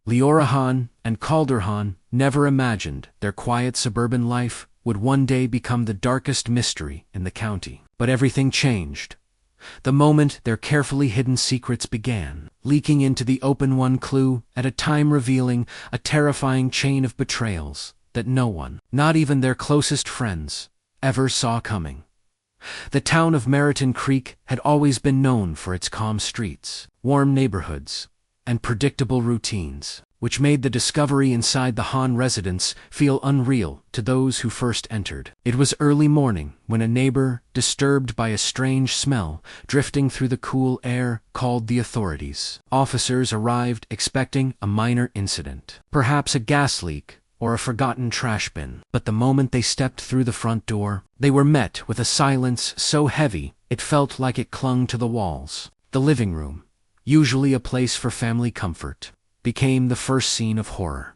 Leorahan and Calderhan never imagined their quiet suburban life would one day become the darkest mystery in the county. But everything changed the moment their carefully hidden secrets began leaking into the open, one clue at a time, revealing a terrifying chain of betrayals that no one, not even their closest friends, ever saw coming. The town of Meriton Creek had always been known for its calm streets, warm neighborhoods, and predictable routines, which made the discovery inside the Hahn residence feel unreal to those who first entered. It was early morning when a neighbor, disturbed by a strange smell drifting through the cool air, called the authorities. Officers arrived expecting a minor incident, perhaps a gas leak or a forgotten trash bin. But the moment they stepped through the front door, they were met with a silence so heavy it felt like it clung to the walls. The living room, usually a place for family comfort, became the first scene of horror.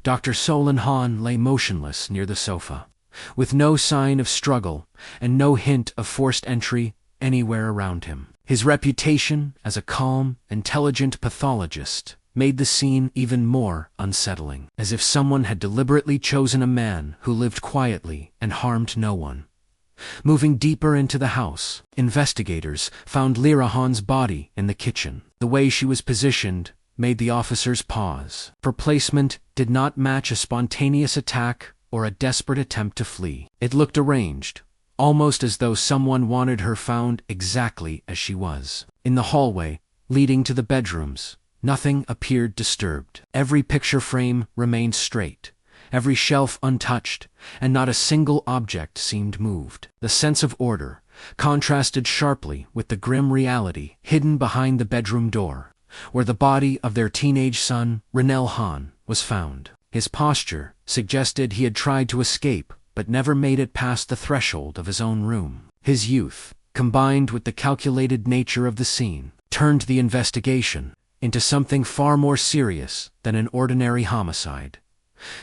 Dr. Solon Hahn lay motionless near the sofa, with no sign of struggle and no hint of forced entry anywhere around him. His reputation as a calm, intelligent pathologist made the scene even more unsettling, as if someone had deliberately chosen a man who lived quietly and harmed no one. Moving deeper into the house, investigators found Lyra Hahn's body in the kitchen. The way she was positioned made the officers pause. Her placement did not match a spontaneous attack or a desperate attempt to flee. It looked arranged, almost as though someone wanted her found exactly as she was. In the hallway leading to the bedrooms, nothing appeared disturbed. Every picture frame remained straight, every shelf untouched, and not a single object seemed moved. The sense of order contrasted sharply with the grim reality hidden behind the bedroom door, where the body of their teenage son, Rennell Hahn, was found. His posture suggested he had tried to escape but never made it past the threshold of his own room. His youth, combined with the calculated nature of the scene, turned the investigation into something far more serious than an ordinary homicide.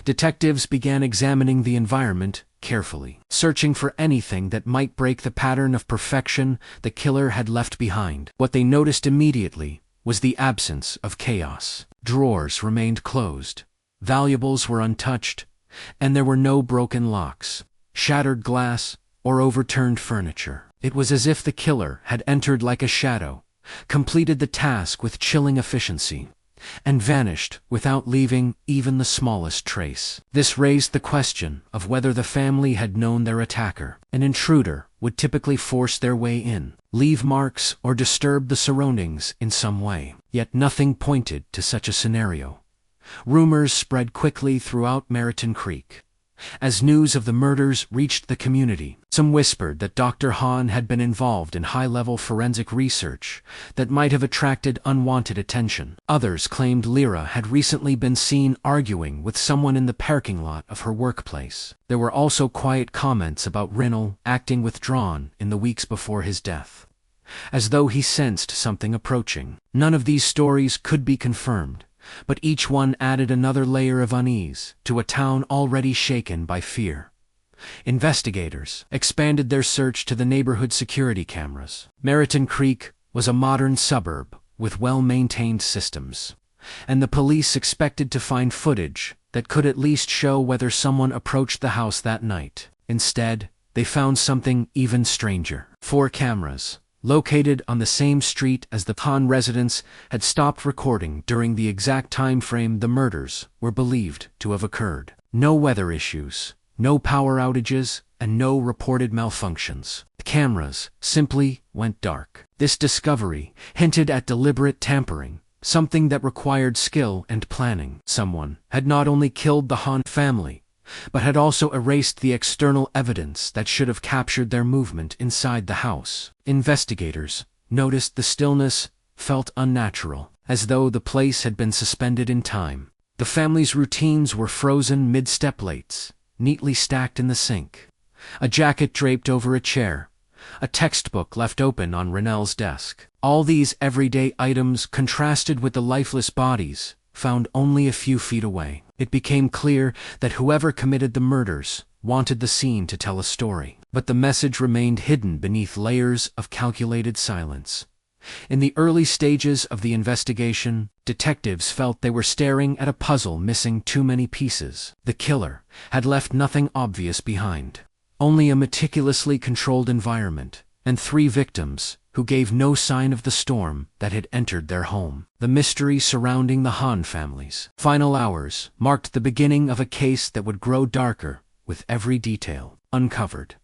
Detectives began examining the environment carefully, searching for anything that might break the pattern of perfection the killer had left behind. What they noticed immediately was the absence of chaos. Drawers remained closed, valuables were untouched, and there were no broken locks, shattered glass, or overturned furniture. It was as if the killer had entered like a shadow, completed the task with chilling efficiency, and vanished without leaving even the smallest trace. This raised the question of whether the family had known their attacker. An intruder would typically force their way in, leave marks, or disturb the surroundings in some way. Yet nothing pointed to such a scenario. Rumors spread quickly throughout Meriton Creek. As news of the murders reached the community, some whispered that Dr. Hahn had been involved in high-level forensic research that might have attracted unwanted attention. Others claimed Lyra had recently been seen arguing with someone in the parking lot of her workplace. There were also quiet comments about Rennell acting withdrawn in the weeks before his death, as though he sensed something approaching. None of these stories could be confirmed, but each one added another layer of unease to a town already shaken by fear. Investigators expanded their search to the neighborhood security cameras. Meriton Creek was a modern suburb with well-maintained systems, and the police expected to find footage that could at least show whether someone approached the house that night. Instead, they found something even stranger. 4 cameras, located on the same street as the Hahn residence, had stopped recording during the exact time frame the murders were believed to have occurred. No weather issues, no power outages, and no reported malfunctions. The cameras simply went dark. This discovery hinted at deliberate tampering, something that required skill and planning. Someone had not only killed the Hahn family, but had also erased the external evidence that should have captured their movement inside the house. Investigators noticed the stillness felt unnatural, as though the place had been suspended in time. The family's routines were frozen mid-steplates, neatly stacked in the sink, a jacket draped over a chair, a textbook left open on Rennell's desk. All these everyday items contrasted with the lifeless bodies found only a few feet away. It became clear that whoever committed the murders wanted the scene to tell a story, but the message remained hidden beneath layers of calculated silence. In the early stages of the investigation, detectives felt they were staring at a puzzle missing too many pieces. The killer had left nothing obvious behind, only a meticulously controlled environment, and 3 victims who gave no sign of the storm that had entered their home. The mystery surrounding the Hahn family's final hours marked the beginning of a case that would grow darker with every detail uncovered.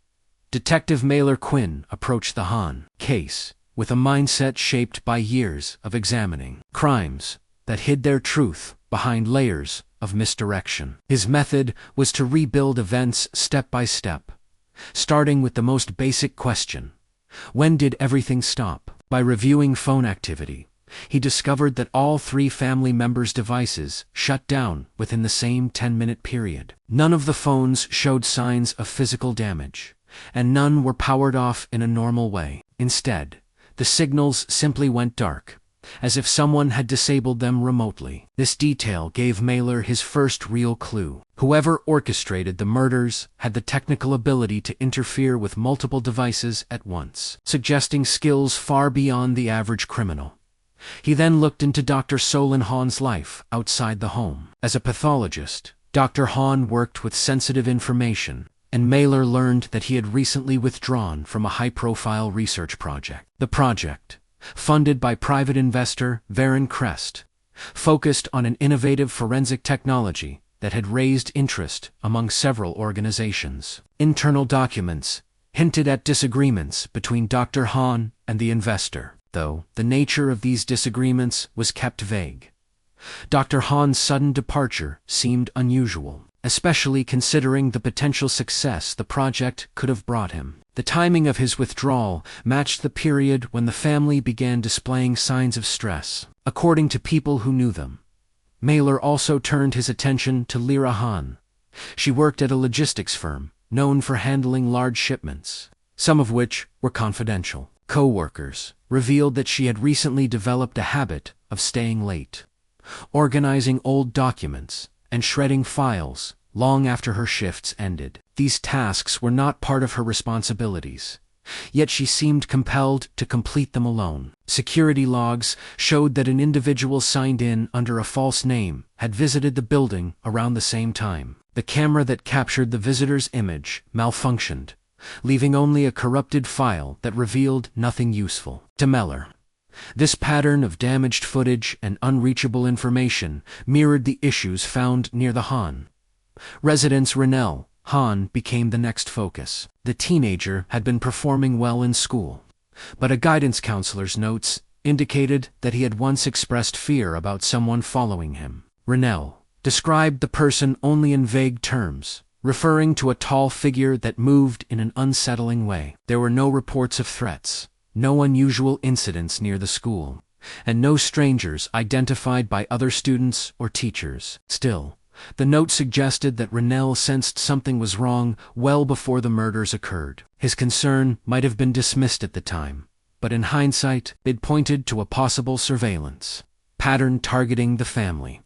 Detective Mailer Quinn approached the Hahn case with a mindset shaped by years of examining crimes that hid their truth behind layers of misdirection. His method was to rebuild events step by step, starting with the most basic question: when did everything stop? By reviewing phone activity, he discovered that all 3 family members' devices shut down within the same 10-minute period. None of the phones showed signs of physical damage, and none were powered off in a normal way. Instead, the signals simply went dark, as if someone had disabled them remotely. This detail gave Mailer his first real clue. Whoever orchestrated the murders had the technical ability to interfere with multiple devices at once, suggesting skills far beyond the average criminal. He then looked into Dr. Solon Hahn's life outside the home. As a pathologist, Dr. Hahn worked with sensitive information, and Mailer learned that he had recently withdrawn from a high-profile research project. The project, funded by private investor Varen Crest, focused on an innovative forensic technology that had raised interest among several organizations. Internal documents hinted at disagreements between Dr. Hahn and the investor, though the nature of these disagreements was kept vague. Dr. Hahn's sudden departure seemed unusual, especially considering the potential success the project could have brought him. The timing of his withdrawal matched the period when the family began displaying signs of stress. According to people who knew them, Mailer also turned his attention to Lyra Hahn. She worked at a logistics firm known for handling large shipments, some of which were confidential. Co-workers revealed that she had recently developed a habit of staying late, organizing old documents, and shredding files long after her shifts ended. These tasks were not part of her responsibilities, yet she seemed compelled to complete them alone. Security logs showed that an individual signed in under a false name had visited the building around the same time. The camera that captured the visitor's image malfunctioned, leaving only a corrupted file that revealed nothing useful. To Mailer, this pattern of damaged footage and unreachable information mirrored the issues found near the Hahn residence. Ronell Hahn became the next focus. The teenager had been performing well in school, but a guidance counselor's notes indicated that he had once expressed fear about someone following him. Ronell described the person only in vague terms, referring to a tall figure that moved in an unsettling way. There were no reports of threats, no unusual incidents near the school, and no strangers identified by other students or teachers. Still, the note suggested that Ronell sensed something was wrong well before the murders occurred. His concern might have been dismissed at the time, but in hindsight, it pointed to a possible surveillance pattern targeting the family.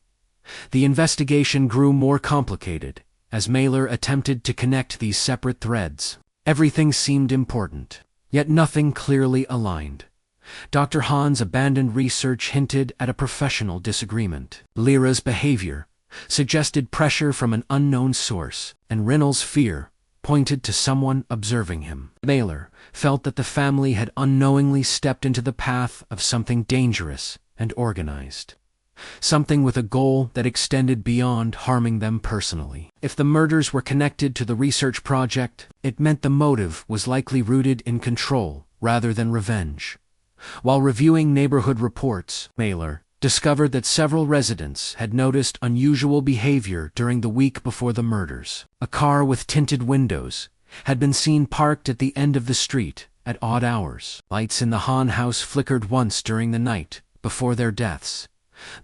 The investigation grew more complicated as Mailer attempted to connect these separate threads. Everything seemed important, yet nothing clearly aligned. Dr. Hahn's abandoned research hinted at a professional disagreement. Lyra's behavior suggested pressure from an unknown source, and Ronell's fear pointed to someone observing him. Mailer felt that the family had unknowingly stepped into the path of something dangerous and organized, something with a goal that extended beyond harming them personally. If the murders were connected to the research project, it meant the motive was likely rooted in control rather than revenge. While reviewing neighborhood reports, Mailer discovered that several residents had noticed unusual behavior during the week before the murders. A car with tinted windows had been seen parked at the end of the street at odd hours. Lights in the Hahn house flickered once during the night before their deaths,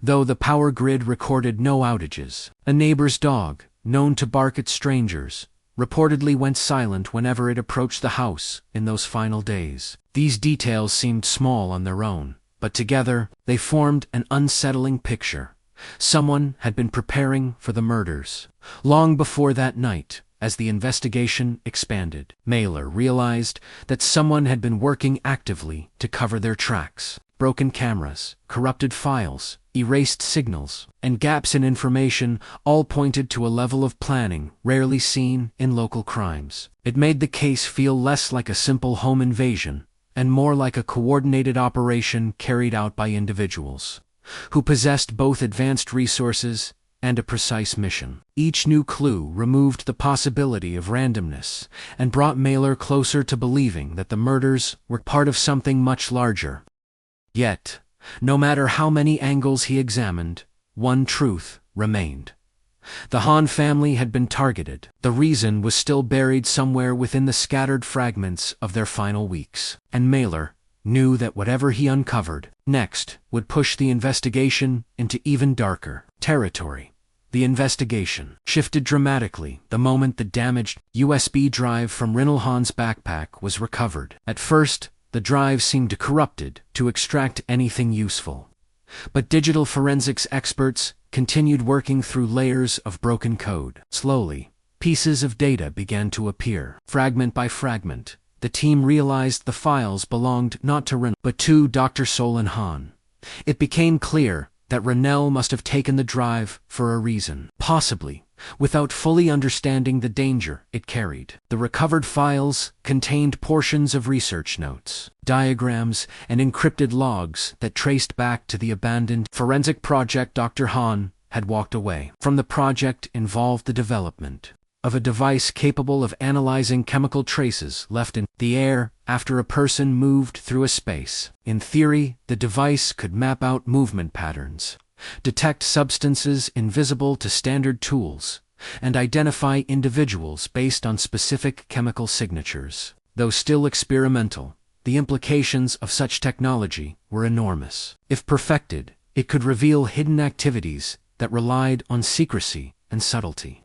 though the power grid recorded no outages. A neighbor's dog, known to bark at strangers, reportedly went silent whenever it approached the house in those final days. These details seemed small on their own, but together they formed an unsettling picture. Someone had been preparing for the murders. Long before that night, as the investigation expanded. Mailer realized that someone had been working actively to cover their tracks. Broken cameras, corrupted files, erased signals, and gaps in information all pointed to a level of planning rarely seen in local crimes. It made the case feel less like a simple home invasion and more like a coordinated operation carried out by individuals who possessed both advanced resources and a precise mission. Each new clue removed the possibility of randomness and brought Mailer closer to believing that the murders were part of something much larger. Yet, no matter how many angles he examined, one truth remained. The Hahn family had been targeted. The reason was still buried somewhere within the scattered fragments of their final weeks. And Mailer knew that whatever he uncovered next would push the investigation into even darker territory. The investigation shifted dramatically the moment the damaged USB drive from Rinal Hahn's backpack was recovered. At first, the drive seemed corrupted to extract anything useful. But digital forensics experts continued working through layers of broken code. Slowly, pieces of data began to appear. Fragment by fragment, the team realized the files belonged not to Rinal, but to Dr. Solon Hahn. It became clear that Rinal must have taken the drive for a reason, possibly without fully understanding the danger it carried. The recovered files contained portions of research notes, diagrams, and encrypted logs that traced back to the abandoned forensic project. Dr. Hahn had walked away from. The project involved the development of a device capable of analyzing chemical traces left in the air after a person moved through a space. In theory, the device could map out movement patterns, detect substances invisible to standard tools, and identify individuals based on specific chemical signatures. Though still experimental, the implications of such technology were enormous. If perfected, it could reveal hidden activities that relied on secrecy and subtlety,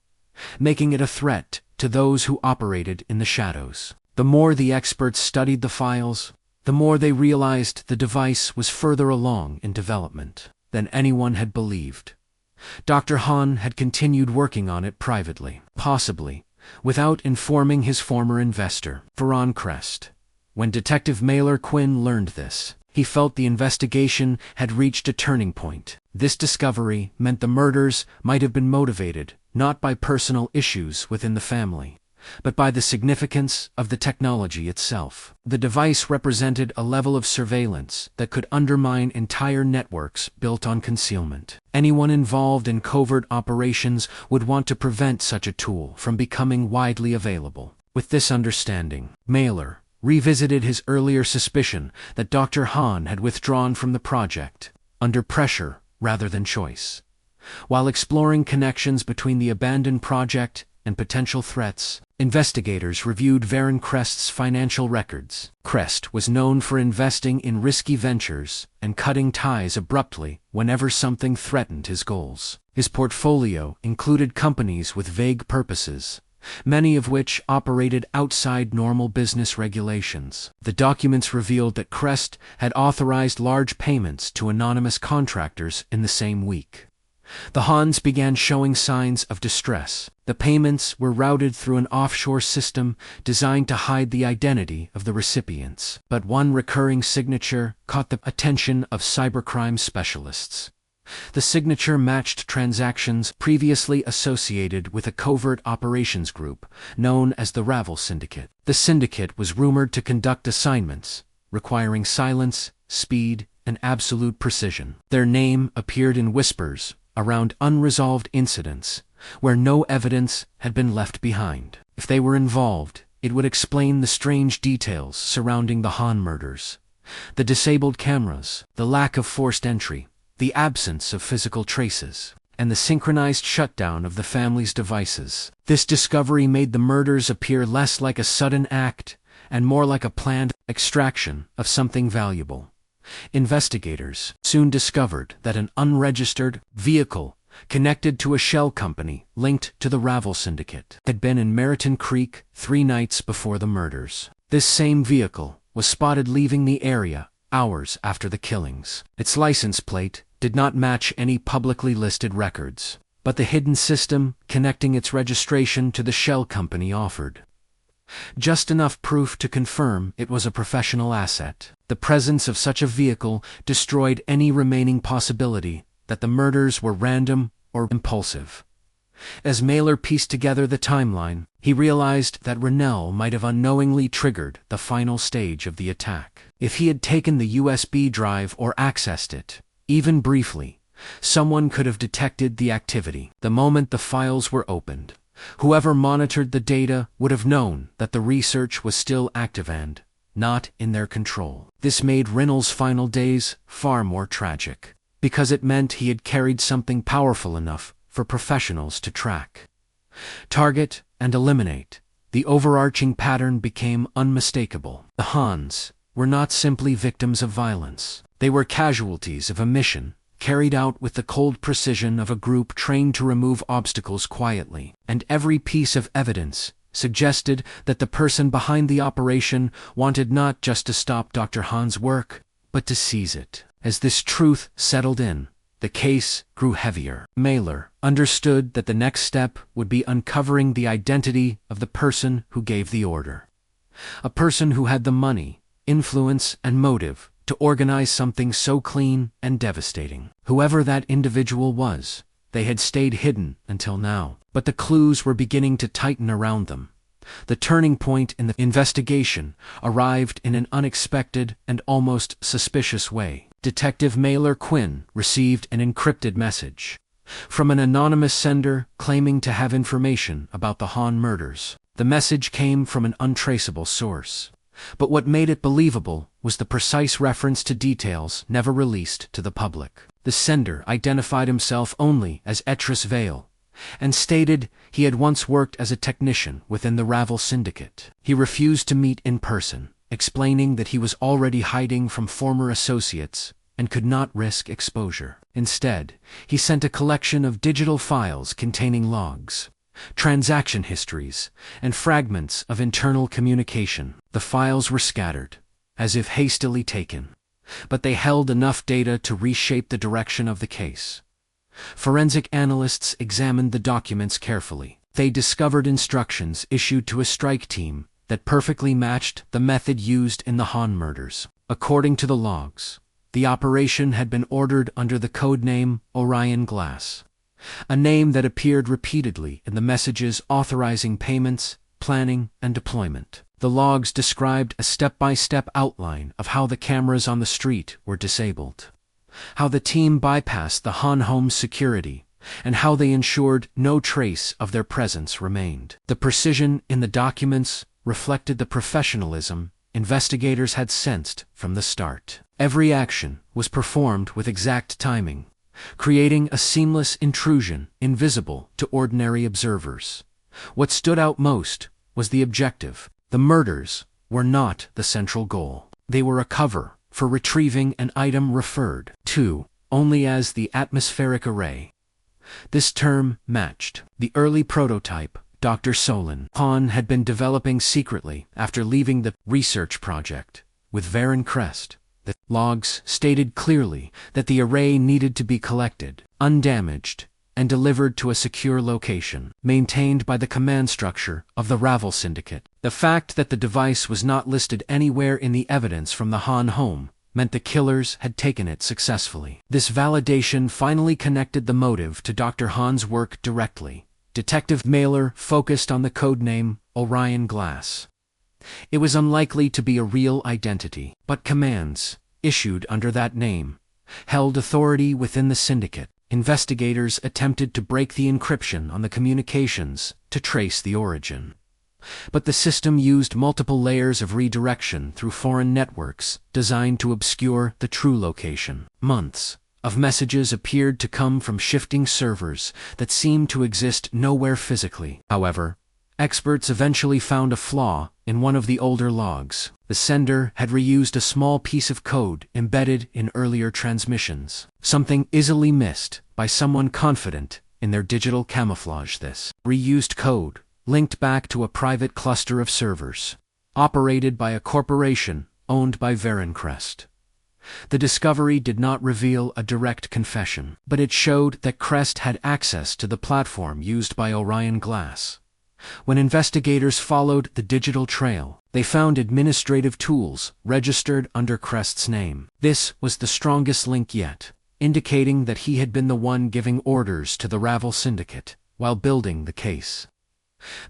making it a threat to those who operated in the shadows. The more the experts studied the files, the more they realized the device was further along in development than anyone had believed. Dr. Hahn had continued working on it privately, possibly without informing his former investor, Veron Crest. When Detective Mailer Quinn learned this, he felt the investigation had reached a turning point. This discovery meant the murders might have been motivated not by personal issues within the family, but by the significance of the technology itself. The device represented a level of surveillance that could undermine entire networks built on concealment. Anyone involved in covert operations would want to prevent such a tool from becoming widely available. With this understanding, Mailer revisited his earlier suspicion that Dr. Hahn had withdrawn from the project, under pressure rather than choice. While exploring connections between the abandoned project and potential threats, investigators reviewed Veron Crest's financial records. Crest was known for investing in risky ventures and cutting ties abruptly whenever something threatened his goals. His portfolio included companies with vague purposes, many of which operated outside normal business regulations. The documents revealed that Crest had authorized large payments to anonymous contractors in the same week. The Hahns began showing signs of distress. The payments were routed through an offshore system designed to hide the identity of the recipients. But one recurring signature caught the attention of cybercrime specialists. The signature matched transactions previously associated with a covert operations group known as the Ravel Syndicate. The syndicate was rumored to conduct assignments requiring silence, speed, and absolute precision. Their name appeared in whispers around unresolved incidents where no evidence had been left behind. If they were involved, it would explain the strange details surrounding the Hahn murders: the disabled cameras, the lack of forced entry, the absence of physical traces, and the synchronized shutdown of the family's devices. This discovery made the murders appear less like a sudden act and more like a planned extraction of something valuable. Investigators soon discovered that an unregistered vehicle connected to a shell company linked to the Ravel Syndicate had been in Meriton Creek 3 nights before the murders. This same vehicle was spotted leaving the area hours after the killings. Its license plate did not match any publicly listed records, but the hidden system connecting its registration to the shell company offered just enough proof to confirm it was a professional asset. The presence of such a vehicle destroyed any remaining possibility that the murders were random or impulsive. As Mailer pieced together the timeline, he realized that Rennell might have unknowingly triggered the final stage of the attack. If he had taken the USB drive or accessed it, even briefly, someone could have detected the activity. The moment the files were opened, whoever monitored the data would have known that the research was still active and not in their control. This made Rennell's final days far more tragic, because it meant he had carried something powerful enough for professionals to track, target, and eliminate. The overarching pattern became unmistakable. The Hans were not simply victims of violence. They were casualties of a mission carried out with the cold precision of a group trained to remove obstacles quietly. And every piece of evidence suggested that the person behind the operation wanted not just to stop Dr. Han's work, but to seize it. As this truth settled in, the case grew heavier. Mailer understood that the next step would be uncovering the identity of the person who gave the order. A person who had the money, influence, and motive to organize something so clean and devastating. Whoever that individual was, they had stayed hidden until now. But the clues were beginning to tighten around them. The turning point in the investigation arrived in an unexpected and almost suspicious way. Detective Mailer Quinn received an encrypted message from an anonymous sender claiming to have information about the Han murders. The message came from an untraceable source, but what made it believable was the precise reference to details never released to the public. The sender identified himself only as Etris Vale, and stated he had once worked as a technician within the Ravel Syndicate. He refused to meet in person, explaining that he was already hiding from former associates and could not risk exposure. Instead, he sent a collection of digital files containing logs, transaction histories, and fragments of internal communication. The files were scattered, as if hastily taken, but they held enough data to reshape the direction of the case. Forensic analysts examined the documents carefully. They discovered instructions issued to a strike team that perfectly matched the method used in the Han murders. According to the logs, the operation had been ordered under the codename Orion Glass, a name that appeared repeatedly in the messages authorizing payments, planning, and deployment. The logs described a step-by-step outline of how the cameras on the street were disabled, how the team bypassed the Han home's security, and how they ensured no trace of their presence remained. The precision in the documents reflected the professionalism investigators had sensed from the start. Every action was performed with exact timing, creating a seamless intrusion invisible to ordinary observers. What stood out most was the objective. The murders were not the central goal. They were a cover for retrieving an item referred to only as the atmospheric array. This term matched the early prototype Dr. Solon Han had been developing secretly after leaving the research project with Varen Crest. The logs stated clearly that the array needed to be collected, undamaged, and delivered to a secure location, maintained by the command structure of the Ravel Syndicate. The fact that the device was not listed anywhere in the evidence from the Han home meant the killers had taken it successfully. This validation finally connected the motive to Dr. Han's work directly. Detective Mailer focused on the codename Orion Glass. It was unlikely to be a real identity, but commands, issued under that name, held authority within the syndicate. Investigators attempted to break the encryption on the communications to trace the origin. But the system used multiple layers of redirection through foreign networks designed to obscure the true location. Months of messages appeared to come from shifting servers that seemed to exist nowhere physically. However, experts eventually found a flaw in one of the older logs. The sender had reused a small piece of code embedded in earlier transmissions, something easily missed by someone confident in their digital camouflage. This reused code linked back to a private cluster of servers, operated by a corporation owned by Varen Crest. The discovery did not reveal a direct confession, but it showed that Crest had access to the platform used by Orion Glass. When investigators followed the digital trail, they found administrative tools registered under Crest's name. This was the strongest link yet, indicating that he had been the one giving orders to the Ravel Syndicate while building the case.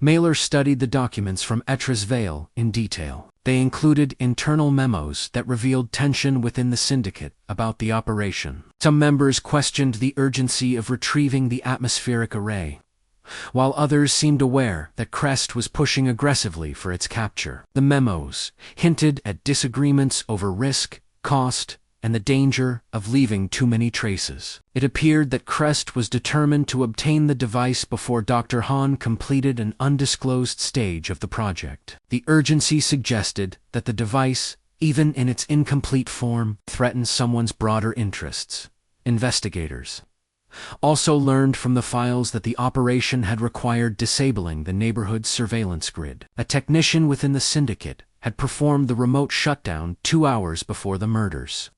Mailer studied the documents from Ettra's Vale in detail. They included internal memos that revealed tension within the syndicate about the operation. Some members questioned the urgency of retrieving the atmospheric array, while others seemed aware that Crest was pushing aggressively for its capture. The memos hinted at disagreements over risk, cost, and the danger of leaving too many traces. It appeared that Crest was determined to obtain the device before Dr. Hahn completed an undisclosed stage of the project. The urgency suggested that the device, even in its incomplete form, threatened someone's broader interests. Investigators also learned from the files that the operation had required disabling the neighborhood's surveillance grid. A technician within the syndicate had performed the remote shutdown 2 hours before the murders,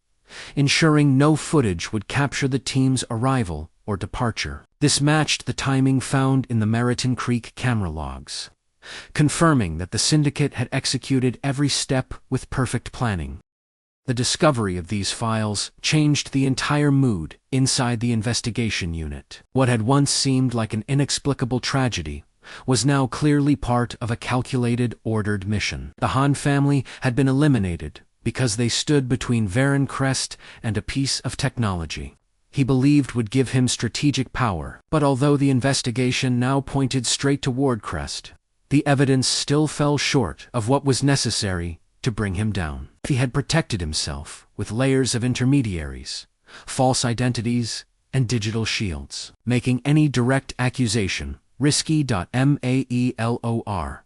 ensuring no footage would capture the team's arrival or departure. This matched the timing found in the Meriton Creek camera logs, confirming that the syndicate had executed every step with perfect planning. The discovery of these files changed the entire mood inside the investigation unit. What had once seemed like an inexplicable tragedy was now clearly part of a calculated, ordered mission. The Hahn family had been eliminated because they stood between Varen Crest and a piece of technology he believed would give him strategic power. But although the investigation now pointed straight toward Crest, the evidence still fell short of what was necessary to bring him down. He had protected himself with layers of intermediaries, false identities, and digital shields, making any direct accusation risky. Maelor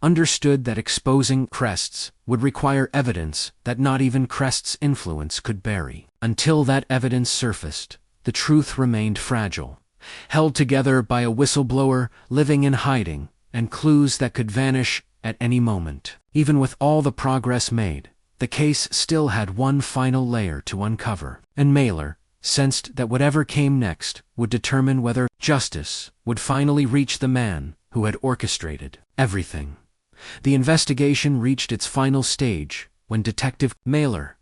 understood that exposing Crest's would require evidence that not even Crest's influence could bury. Until that evidence surfaced, the truth remained fragile, held together by a whistleblower living in hiding and clues that could vanish at any moment. Even with all the progress made, the case still had one final layer to uncover, and Mailer sensed that whatever came next would determine whether justice would finally reach the man who had orchestrated everything. The investigation reached its final stage when Detective Mailer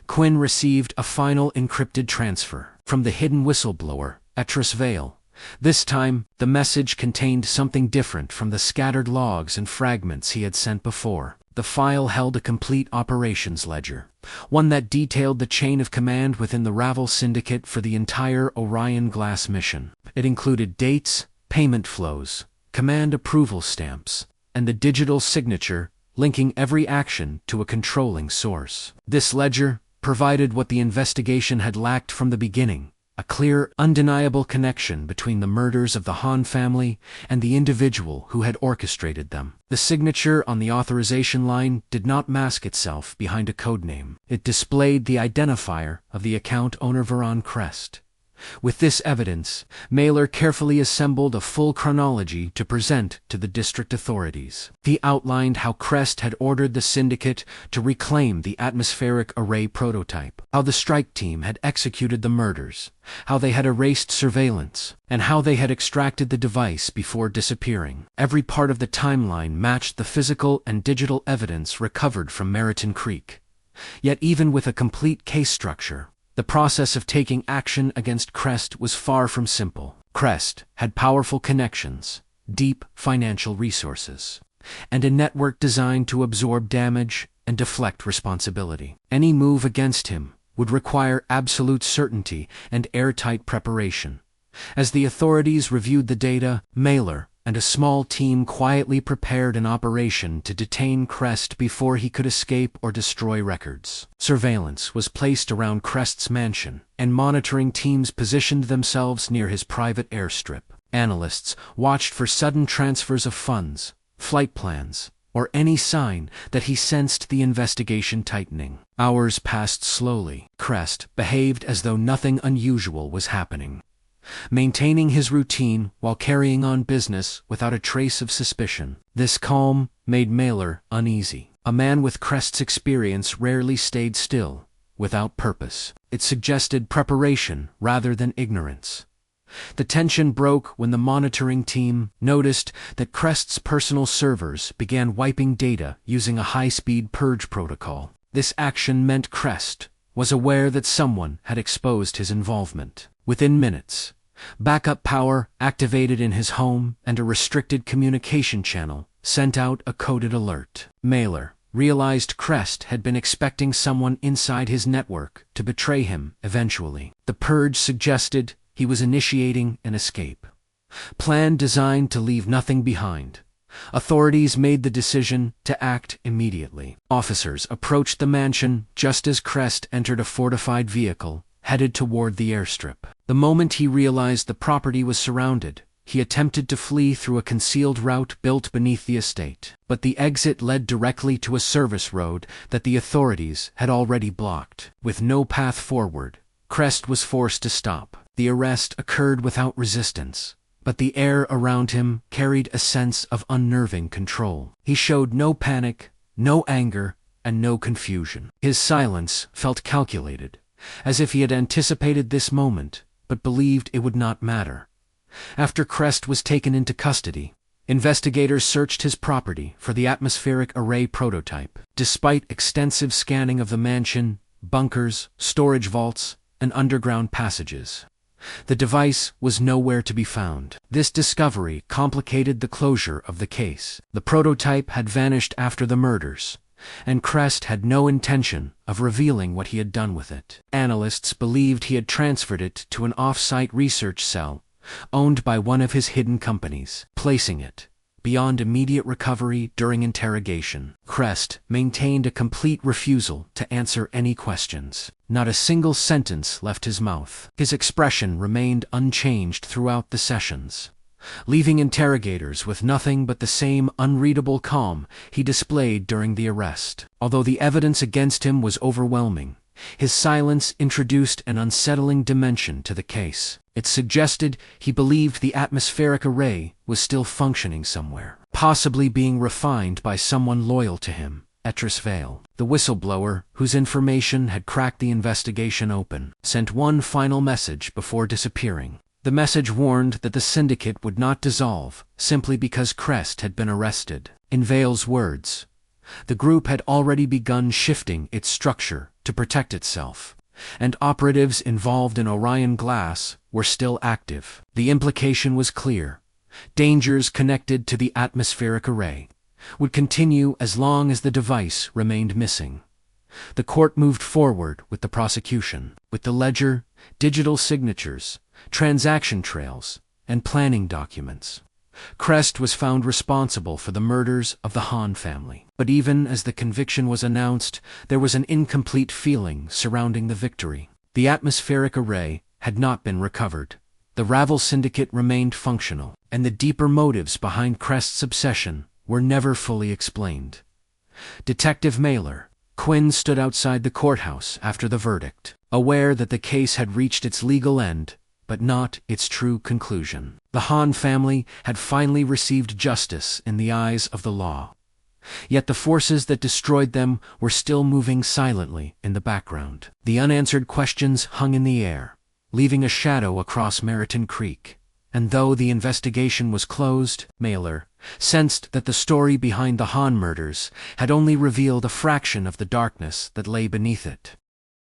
Quinn received a final encrypted transfer from the hidden whistleblower, Ettra's Vale. This time, the message contained something different from the scattered logs and fragments he had sent before. The file held a complete operations ledger, one that detailed the chain of command within the Ravel Syndicate for the entire Orion Glass mission. It included dates, payment flows, command approval stamps, and the digital signature linking every action to a controlling source. This ledger provided what the investigation had lacked from the beginning: a clear, undeniable connection between the murders of the Hahn family and the individual who had orchestrated them. The signature on the authorization line did not mask itself behind a codename. It displayed the identifier of the account owner, Varen Crest. With this evidence, Mailer carefully assembled a full chronology to present to the district authorities. He outlined how Crest had ordered the syndicate to reclaim the atmospheric array prototype, how the strike team had executed the murders, how they had erased surveillance, and how they had extracted the device before disappearing. Every part of the timeline matched the physical and digital evidence recovered from Meriton Creek. Yet even with a complete case structure, the process of taking action against Crest was far from simple. Crest had powerful connections, deep financial resources, and a network designed to absorb damage and deflect responsibility. Any move against him would require absolute certainty and airtight preparation. As the authorities reviewed the data, Mailer and a small team quietly prepared an operation to detain Crest before he could escape or destroy records. Surveillance was placed around Crest's mansion, and monitoring teams positioned themselves near his private airstrip. Analysts watched for sudden transfers of funds, flight plans, or any sign that he sensed the investigation tightening. Hours passed slowly. Crest behaved as though nothing unusual was happening, maintaining his routine while carrying on business without a trace of suspicion. This calm made Mailer uneasy. A man with Crest's experience rarely stayed still, without purpose. It suggested preparation rather than ignorance. The tension broke when the monitoring team noticed that Crest's personal servers began wiping data using a high-speed purge protocol. This action meant Crest was aware that someone had exposed his involvement. Within minutes, backup power activated in his home and a restricted communication channel sent out a coded alert. Mailer realized Crest had been expecting someone inside his network to betray him eventually. The purge suggested he was initiating an escape plan designed to leave nothing behind. Authorities made the decision to act immediately. Officers approached the mansion just as Crest entered a fortified vehicle headed toward the airstrip. The moment he realized the property was surrounded, he attempted to flee through a concealed route built beneath the estate. But the exit led directly to a service road that the authorities had already blocked. With no path forward, Crest was forced to stop. The arrest occurred without resistance, but the air around him carried a sense of unnerving control. He showed no panic, no anger, and no confusion. His silence felt calculated, as if he had anticipated this moment, but believed it would not matter. After Crest was taken into custody, investigators searched his property for the atmospheric array prototype. Despite extensive scanning of the mansion, bunkers, storage vaults, and underground passages, the device was nowhere to be found. This discovery complicated the closure of the case. The prototype had vanished after the murders, and Crest had no intention of revealing what he had done with it. Analysts believed he had transferred it to an off-site research cell owned by one of his hidden companies, placing it beyond immediate recovery during interrogation. Crest maintained a complete refusal to answer any questions. Not a single sentence left his mouth. His expression remained unchanged throughout the sessions, leaving interrogators with nothing but the same unreadable calm he displayed during the arrest. Although the evidence against him was overwhelming, his silence introduced an unsettling dimension to the case. It suggested he believed the atmospheric array was still functioning somewhere, possibly being refined by someone loyal to him. Etris Vale, the whistleblower whose information had cracked the investigation open, sent one final message before disappearing. The message warned that the syndicate would not dissolve simply because Crest had been arrested. In Vale's words, the group had already begun shifting its structure to protect itself, and operatives involved in Orion Glass were still active. The implication was clear. Dangers connected to the atmospheric array would continue as long as the device remained missing. The court moved forward with the prosecution. With the ledger, digital signatures, transaction trails, and planning documents, Crest was found responsible for the murders of the Hahn family. But even as the conviction was announced, there was an incomplete feeling surrounding the victory. The atmospheric array had not been recovered. The Ravel syndicate remained functional, and the deeper motives behind Crest's obsession were never fully explained. Detective Mailer Quinn stood outside the courthouse after the verdict, aware that the case had reached its legal end, but not its true conclusion. The Hahn family had finally received justice in the eyes of the law. Yet the forces that destroyed them were still moving silently in the background. The unanswered questions hung in the air, leaving a shadow across Meriton Creek. And though the investigation was closed, Mailer sensed that the story behind the Hahn murders had only revealed a fraction of the darkness that lay beneath it.